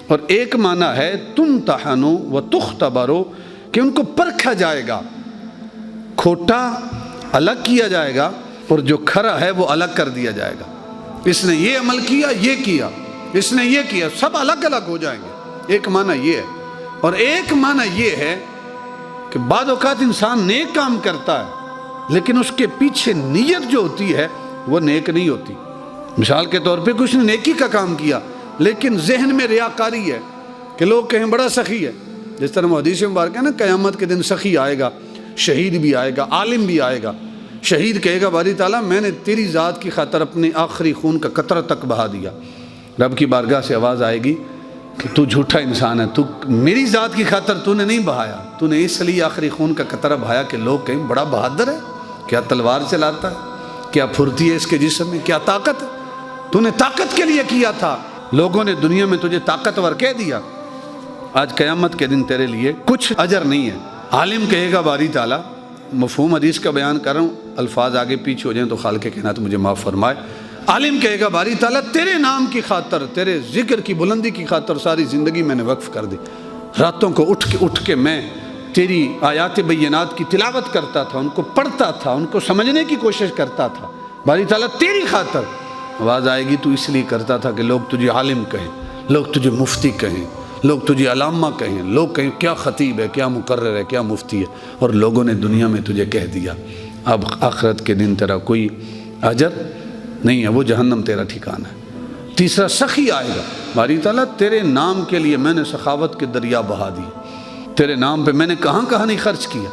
اور ایک معنی ہے تمتحنوا وتختبروا، کہ ان کو پرکھا جائے گا، کھوٹا الگ کیا جائے گا اور جو کھرا ہے وہ الگ کر دیا جائے گا۔ اس نے یہ عمل کیا، یہ کیا، اس نے یہ کیا، سب الگ الگ ہو جائیں گے۔ ایک معنی یہ ہے، اور ایک معنی یہ ہے کہ بعض اوقات انسان نیک کام کرتا ہے لیکن اس کے پیچھے نیت جو ہوتی ہے وہ نیک نہیں ہوتی۔ مثال کے طور پہ کچھ نے نیکی کا کام کیا لیکن ذہن میں ریاکاری ہے کہ لوگ کہیں بڑا سخی ہے۔ جس طرح حدیث مبارک ہے نا، قیامت کے دن سخی آئے گا، شہید بھی آئے گا، عالم بھی آئے گا۔ شہید کہے گا باری تعالیٰ میں نے تیری ذات کی خاطر اپنے آخری خون کا قطرہ تک بہا دیا۔ رب کی بارگاہ سے آواز آئے گی کہ تو جھوٹا انسان ہے، تو میری ذات کی خاطر تو نے نہیں بہایا، تو نے اس لیے آخری خون کا قطرہ بہایا کہ لوگ کہیں بڑا بہادر ہے، کیا تلوار چلاتا ہے، کیا پھرتی ہے اس کے جسم میں، کیا طاقت ہے، تو نے طاقت کے لیے کیا تھا، لوگوں نے دنیا میں تجھے طاقتور کہہ دیا۔ آج قیامت کے دن تیرے لیے کچھ اجر نہیں ہے۔ عالم کہے گا باری تعالیٰ، مفہوم حدیث کا بیان کر رہا ہوں، الفاظ آگے پیچھے ہو جائیں تو خالق کائنات مجھے معاف فرمائے۔ عالم کہے گا باری تعالیٰ تیرے نام کی خاطر، تیرے ذکر کی بلندی کی خاطر ساری زندگی میں نے وقف کر دی، راتوں کو اٹھ کے میں تیری آیات بینات کی تلاوت کرتا تھا، ان کو پڑھتا تھا، ان کو سمجھنے کی کوشش کرتا تھا، باری تعالیٰ تیری خاطر۔ آواز آئے گی تو اس لیے کرتا تھا کہ لوگ تجھے عالم کہیں، لوگ تجھے مفتی کہیں، لوگ تجھے علامہ کہیں، لوگ کہیں کیا خطیب ہے، کیا مقرر ہے، کیا مفتی ہے، اور لوگوں نے دنیا میں تجھے کہہ دیا۔ اب آخرت کے دن تیرا کوئی اجر نہیں ہے، وہ جہنم تیرا ٹھکانہ ہے۔ تیسرا سخی آئے گا، باری تعالیٰ تیرے نام کے لیے میں نے سخاوت کے دریا بہا دی، تیرے نام پہ میں نے کہاں نہیں خرچ کیا۔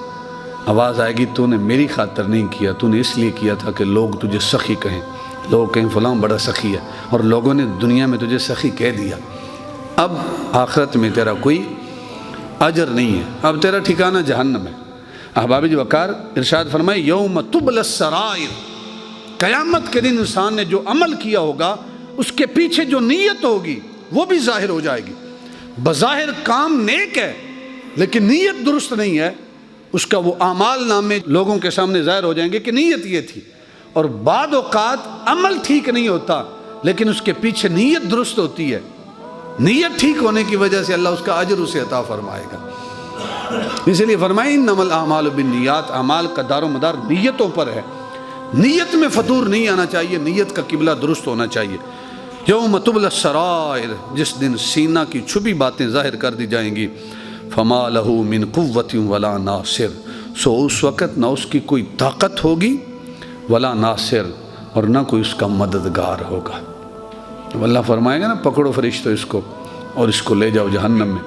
آواز آئے گی تو نے میری خاطر نہیں کیا، تو نے اس لیے کیا تھا کہ لوگ تجھے سخی کہیں، لوگ کہیں فلاں بڑا سخی ہے، اور لوگوں نے دنیا میں تجھے سخی کہہ دیا۔ اب آخرت میں تیرا کوئی اجر نہیں ہے، اب تیرا ٹھکانہ جہنم ہے۔ احباب وقار ارشاد فرمائے یوم تبلی السرائر، قیامت کے دن انسان نے جو عمل کیا ہوگا اس کے پیچھے جو نیت ہوگی وہ بھی ظاہر ہو جائے گی۔ بظاہر کام نیک ہے لیکن نیت درست نہیں ہے، اس کا وہ اعمال نامے لوگوں کے سامنے ظاہر ہو جائیں گے کہ نیت یہ تھی۔ اور بعض اوقات عمل ٹھیک نہیں ہوتا لیکن اس کے پیچھے نیت درست ہوتی ہے، نیت ٹھیک ہونے کی وجہ سے اللہ اس کا اجر اسے عطا فرمائے گا۔ اس لیے فرمائے انما الاعمال بالنیات، اعمال کا دار و مدار نیتوں پر ہے۔ نیت میں فطور نہیں آنا چاہیے، نیت کا قبلہ درست ہونا چاہیے۔ یوم تبلی السرائر، جس دن سینہ کی چھپی باتیں ظاہر کر دی جائیں گی، فما لہ من قوت ولا ناصر، سو اس وقت نہ اس کی کوئی طاقت ہوگی ولا ناصر، اور نہ کوئی اس کا مددگار ہوگا۔ اللہ فرمائے گا نا پکڑو فرشتوں اس کو اور اس کو لے جاؤ جہنم میں،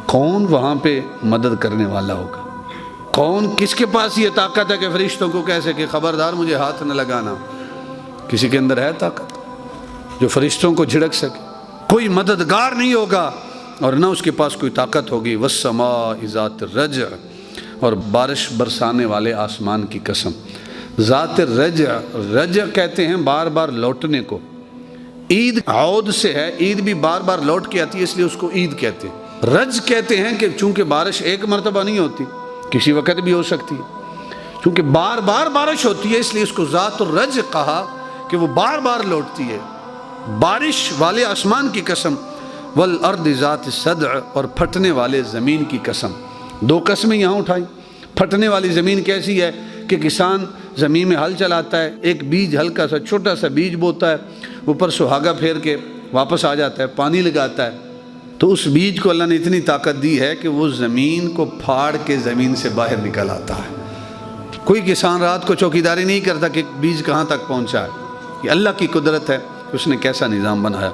کون وہاں پہ مدد کرنے والا ہوگا؟ کون، کس کے پاس یہ طاقت ہے کہ فرشتوں کو کہہ سکے خبردار مجھے ہاتھ نہ لگانا؟ کسی کے اندر ہے طاقت جو فرشتوں کو جھڑک سکے؟ کوئی مددگار نہیں ہوگا اور نہ اس کے پاس کوئی طاقت ہوگی۔ والسماء ذات الرجع، اور بارش برسانے والے آسمان کی قسم۔ ذات الرجع، رجع کہتے ہیں بار بار لوٹنے کو۔ عید عود سے ہے، عید بھی بار بار لوٹ کے آتی ہے، اس لیے اس کو عید کہتے ہیں۔ رج کہتے ہیں کہ چونکہ بارش ایک مرتبہ نہیں ہوتی، کسی وقت بھی ہو سکتی ہے، چونکہ بار بار بارش ہوتی ہے اس لیے اس کو ذات الرج کہا کہ وہ بار بار لوٹتی ہے۔ بارش والے آسمان کی قسم، والارض ذات الصدع، اور پھٹنے والے زمین کی قسم۔ دو قسمیں یہاں اٹھائی۔ پھٹنے والی زمین کیسی ہے کہ کسان زمین میں ہل چلاتا ہے، ایک بیج ہلکا سا چھوٹا سا بیج بوتا ہے، اوپر سہاگا پھیر کے واپس آ جاتا ہے، پانی لگاتا ہے، تو اس بیج کو اللہ نے اتنی طاقت دی ہے کہ وہ زمین کو پھاڑ کے زمین سے باہر نکل آتا ہے۔ کوئی کسان رات کو چوکیداری نہیں کرتا کہ بیج کہاں تک پہنچا ہے، یہ اللہ کی قدرت ہے کہ اس نے کیسا نظام بنایا۔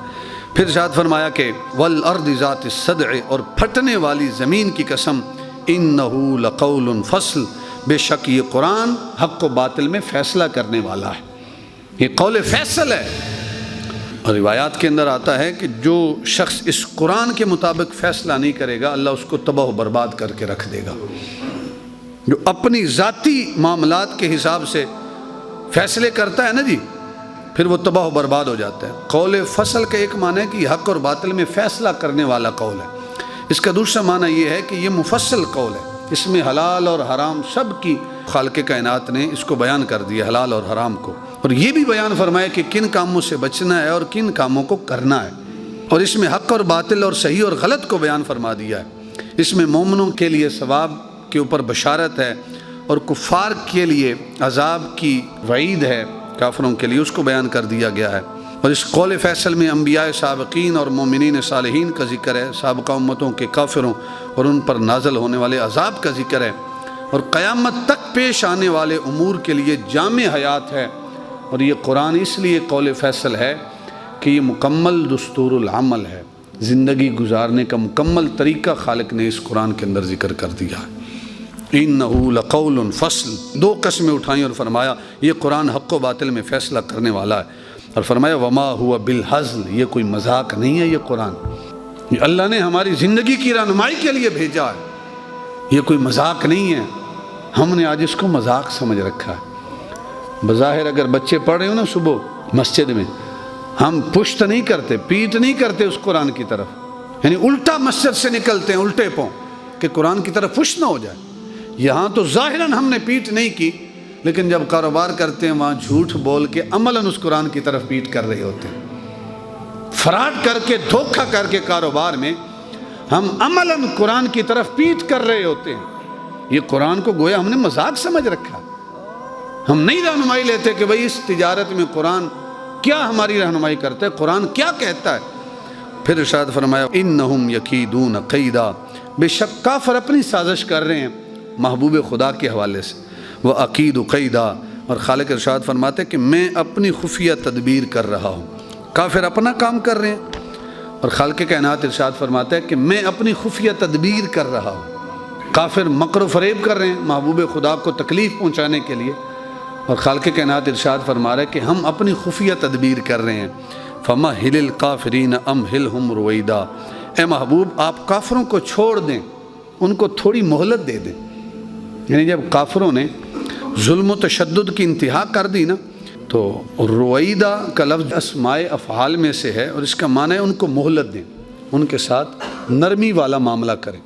پھر ارشاد فرمایا کہ والارض ذات الصدع، اور پھٹنے والی زمین کی قسم، انہ لقول فصل، بے شک یہ قرآن حق و باطل میں فیصلہ کرنے والا ہے، یہ قول فیصل ہے۔ اور روایات کے اندر آتا ہے کہ جو شخص اس قرآن کے مطابق فیصلہ نہیں کرے گا اللہ اس کو تباہ و برباد کر کے رکھ دے گا۔ جو اپنی ذاتی معاملات کے حساب سے فیصلے کرتا ہے نا جی، پھر وہ تباہ و برباد ہو جاتا ہے۔ قول فصل کا ایک معنی ہے کہ حق اور باطل میں فیصلہ کرنے والا قول ہے۔ اس کا دوسرا معنی یہ ہے کہ یہ مفصل قول ہے، اس میں حلال اور حرام سب کی خالق کائنات نے اس کو بیان کر دیا، حلال اور حرام کو، اور یہ بھی بیان فرمایا کہ کن کاموں سے بچنا ہے اور کن کاموں کو کرنا ہے، اور اس میں حق اور باطل اور صحیح اور غلط کو بیان فرما دیا ہے۔ اس میں مومنوں کے لیے ثواب کے اوپر بشارت ہے اور کفار کے لیے عذاب کی وعید ہے، کافروں کے لیے اس کو بیان کر دیا گیا ہے۔ اور اس قول فیصل میں انبیاء سابقین اور مومنین صالحین کا ذکر ہے، سابقہ امتوں کے کافروں اور ان پر نازل ہونے والے عذاب کا ذکر ہے، اور قیامت تک پیش آنے والے امور کے لیے جامع حیات ہے۔ اور یہ قرآن اس لیے قول فیصل ہے کہ یہ مکمل دستور العمل ہے، زندگی گزارنے کا مکمل طریقہ خالق نے اس قرآن کے اندر ذکر کر دیا ہے۔ انہ لقول فصل، دو قسمیں اٹھائیں اور فرمایا یہ قرآن حق و باطل میں فیصلہ کرنے والا ہے، اور فرمایا وما ہوا بالہزل، یہ کوئی مذاق نہیں ہے، یہ قرآن یہ اللہ نے ہماری زندگی کی رہنمائی کے لیے بھیجا ہے، یہ کوئی مذاق نہیں ہے۔ ہم نے آج اس کو مذاق سمجھ رکھا ہے۔ بظاہر اگر بچے پڑھ رہے ہو نا صبح مسجد میں، ہم پشت نہیں کرتے، پیٹ نہیں کرتے اس قرآن کی طرف، یعنی الٹا مسجد سے نکلتے ہیں الٹے پاؤں کہ قرآن کی طرف پشت نہ ہو جائے۔ یہاں تو ظاہراً ہم نے پیٹ نہیں کی، لیکن جب کاروبار کرتے ہیں وہاں جھوٹ بول کے عملاً اس قرآن کی طرف پیٹ کر رہے ہوتے ہیں، فراڈ کر کے دھوکہ کر کے کاروبار میں ہم عملاً قرآن کی طرف پیٹ کر رہے ہوتے ہیں۔ یہ قرآن کو گویا ہم نے مذاق سمجھ رکھا، ہم نہیں رہنمائی لیتے کہ بھئی اس تجارت میں قرآن کیا ہماری رہنمائی کرتا ہے، قرآن کیا کہتا ہے۔ پھر ارشاد فرمایا انہم یکیدون قیدا، بے شک کافر اپنی سازش کر رہے ہیں محبوب خدا کے حوالے سے، وہ عقید قیدا، اور خالق ارشاد فرماتے ہیں کہ میں اپنی خفیہ تدبیر کر رہا ہوں۔ کافر اپنا کام کر رہے ہیں اور خالق کائنات ارشاد فرماتا ہے کہ میں اپنی خفیہ تدبیر کر رہا ہوں۔ کافر مکر و فریب کر رہے ہیں محبوب خدا کو تکلیف پہنچانے کے لیے، اور خالق کائنات ارشاد فرما رہا ہے کہ ہم اپنی خفیہ تدبیر کر رہے ہیں۔ فَمَهِّلِ الْقَافِرِينَ أَمْهِلْهُمْ رُوَيْدًا، اے محبوب آپ کافروں کو چھوڑ دیں، ان کو تھوڑی مہلت دے دیں۔ یعنی جب کافروں نے ظلم و تشدد کی انتہا کر دی نا، تو رویدہ کا لفظ اسماء افعال میں سے ہے، اور اس کا معنی ہے ان کو مہلت دیں، ان کے ساتھ نرمی والا معاملہ کریں۔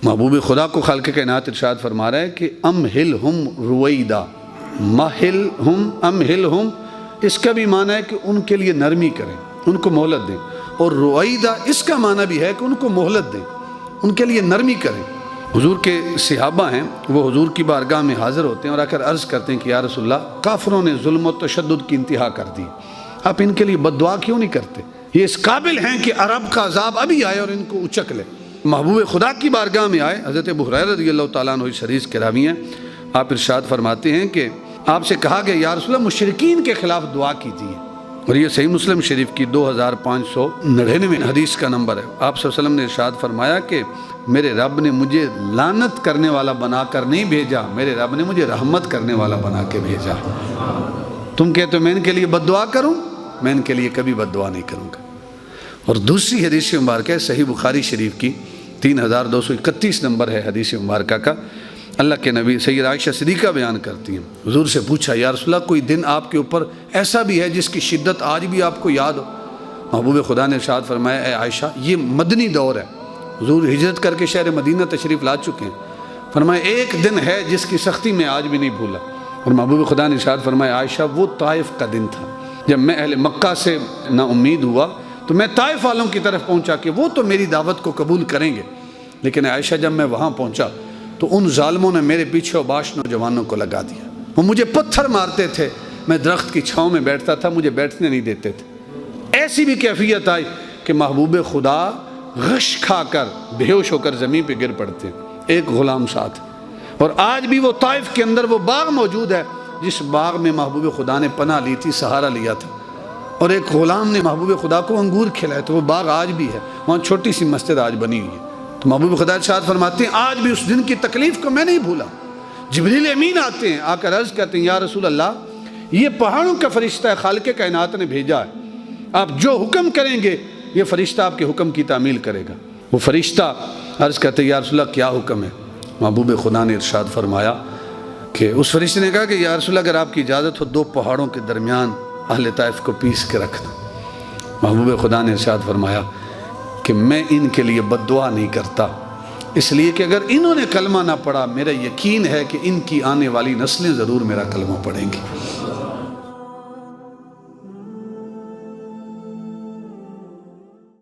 محبوب خدا کو خالق کائنات ارشاد فرما رہا ہے کہ امہلہم رویدہ، مہلہم امہلہم، اس کا بھی معنی ہے کہ ان کے لیے نرمی کریں، ان کو مہلت دیں۔ اور رویدہ اس کا معنی بھی ہے کہ ان کو مہلت دیں، ان کے لیے نرمی کریں۔ حضور کے صحابہ ہیں، وہ حضور کی بارگاہ میں حاضر ہوتے ہیں اور آ کر عرض کرتے ہیں کہ یا رسول اللہ، کافروں نے ظلم و تشدد کی انتہا کر دی، آپ ان کے لیے بد دعا کیوں نہیں کرتے؟ یہ اس قابل ہیں کہ عرب کا عذاب ابھی آئے اور ان کو اچک لے۔ محبوب خدا کی بارگاہ میں آئے، حضرت ابو ہریرہ رضی اللہ تعالیٰ عنہ اس حدیث کے راوی ہیں، آپ ارشاد فرماتے ہیں کہ آپ سے کہا گیا یا رسول اللہ مشرکین کے خلاف دعا کیجیے، اور یہ صحیح مسلم شریف کی 2599 حدیث کا نمبر ہے۔ آپ صلی اللہ علیہ وسلم نے ارشاد فرمایا کہ میرے رب نے مجھے لعنت کرنے والا بنا کر نہیں بھیجا، میرے رب نے مجھے رحمت کرنے والا بنا کے بھیجا۔ تم کہتے ہو میں ان کے لیے بد دعا کروں، میں ان کے لیے کبھی بد دعا نہیں کروں گا۔ اور دوسری حدیث مبارکہ ہے صحیح بخاری شریف کی 3231 نمبر ہے حدیث مبارکہ کا۔ اللہ کے نبی سید عائشہ صدیقہ بیان کرتی ہیں، حضور سے پوچھا یا رسول اللہ کوئی دن آپ کے اوپر ایسا بھی ہے جس کی شدت آج بھی آپ کو یاد ہو؟ محبوب خدا نے ارشاد فرمایا اے عائشہ یہ مدنی دور ہے، حضور ہجرت کر کے شہر مدینہ تشریف لا چکے ہیں، فرمایا ایک دن ہے جس کی سختی میں آج بھی نہیں بھولا۔ اور محبوب خدا نے ارشاد فرمایا عائشہ وہ طائف کا دن تھا جب میں اہل مکہ سے نا امید ہوا تو میں طائف والوں کی طرف پہنچا کہ وہ تو میری دعوت کو قبول کریں گے، لیکن عائشہ جب میں وہاں پہنچا تو ان ظالموں نے میرے پیچھے باش نوجوانوں کو لگا دیا، وہ مجھے پتھر مارتے تھے، میں درخت کی چھاؤں میں بیٹھتا تھا، مجھے بیٹھنے نہیں دیتے تھے۔ ایسی بھی کیفیت آئی کہ محبوب خدا غش کھا کر بے ہوش ہو کر زمین پہ گر پڑتے، ایک غلام ساتھ۔ اور آج بھی وہ طائف کے اندر وہ باغ موجود ہے جس باغ میں محبوب خدا نے پناہ لی تھی، سہارا لیا تھا، اور ایک غلام نے محبوب خدا کو انگور کھلائے، تو وہ باغ آج بھی ہے، وہاں چھوٹی سی مسجد آج بنی ہوئی ہے۔ تو محبوب خدا ارشاد فرماتے ہیں آج بھی اس دن کی تکلیف کو میں نہیں بھولا۔ جبریل امین آتے ہیں، آ کر عرض کرتے ہیں یا رسول اللہ یہ پہاڑوں کا فرشتہ خالق کائنات نے بھیجا ہے، آپ جو حکم کریں گے یہ فرشتہ آپ کے حکم کی تعمیل کرے گا۔ وہ فرشتہ عرض کرتے ہیں یا رسول اللہ کیا حکم ہے؟ محبوب خدا نے ارشاد فرمایا کہ اس فرشتے نے کہا کہ یا رسول اللہ اگر آپ کی اجازت ہو 2 پہاڑوں کے درمیان اہل طائف کو پیس کے رکھنا۔ محبوب خدا نے ارشاد فرمایا کہ میں ان کے لیے بد دعا نہیں کرتا، اس لیے کہ اگر انہوں نے کلمہ نہ پڑھا میرا یقین ہے کہ ان کی آنے والی نسلیں ضرور میرا کلمہ پڑھیں گی۔